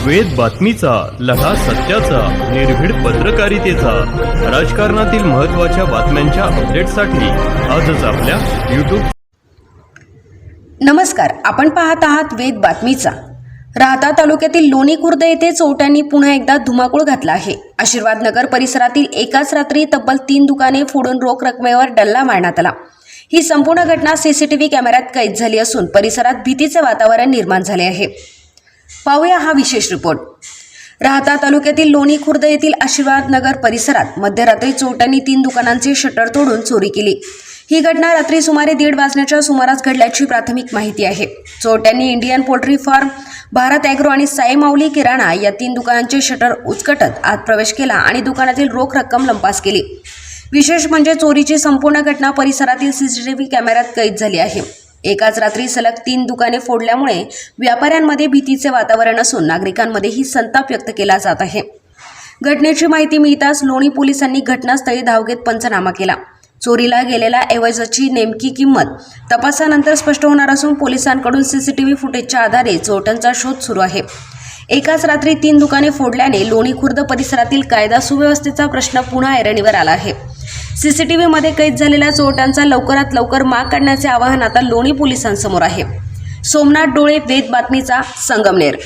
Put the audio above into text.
वेद बातमीचा, लढा सत्याचा, निर्भीड पत्रकारितेचा, राजकारणातील महत्त्वाच्या बातम्यांच्या अपडेटसाठी आजच आपल्या YouTube. नमस्कार, आपण पाहत आहात वेद बातमीचा. राहता तालुक्यातील लोणी खुर्द येथे चोरट्यांनी पुन्हा एकदा धुमाकूळ घातला आहे. आशीर्वाद नगर परिसरातील एकाच रात्री तब्बल 3 दुकाने फोडून रोख रकमेवर डल्ला मारण्यात आला. ही संपूर्ण घटना सीसीटीव्ही कॅमेऱ्यात कैद झाली असून परिसरात भीतीचे वातावरण निर्माण झाले आहे. पाहूया हा विशेष रिपोर्ट. राहता तालुक्यातील लोणी खुर्द येथील आशीर्वाद नगर परिसरात मध्यरात्री चोरट्यांनी 3 दुकानांचे शटर तोडून चोरी केली. ही घटना रात्री सुमारे 1:30 वाजण्याच्या सुमारास घडल्याची प्राथमिक माहिती आहे. चोरट्यांनी Indian poultry farm, Bharat agro आणि साई माऊली किराणा या 3 दुकानांचे शटर उचकटत आत प्रवेश केला आणि दुकानातील रोख रक्कम लंपास केली. विशेष म्हणजे चोरीची संपूर्ण घटना परिसरातील सीसीटीव्ही कॅमेऱ्यात कैद झाली आहे. एकाच रात्री सलग 3 दुकाने फोडल्यामुळे व्यापाऱ्यांमध्ये भीतीचे वातावरण असून नागरिकांमध्येही संताप व्यक्त केला जात आहे. घटनेची माहिती मिळताच लोणी पोलिसांनी घटनास्थळी धाव घेत पंचनामा केला. चोरीला गेलेल्या ऐवजाची नेमकी किंमत तपासानंतर स्पष्ट होणार असून पोलिसांकडून सीसीटीव्ही फुटेजच्या आधारे चोरट्यांचा शोध सुरू आहे. एकाच रात्री 3 दुकाने फोडल्याने लोणी खुर्द परिसरातील कायदा सुव्यवस्थेचा प्रश्न पुन्हा ऐरणीवर आला आहे. सीसीटीव्हीमध्ये कैद झालेल्या चोरट्यांचा लवकरात लवकर माग काढण्याचे आवाहन आता लोणी पोलिसांसमोर आहे. सोमनाथ डोळे, वेद बातमीचा, संगमनेर.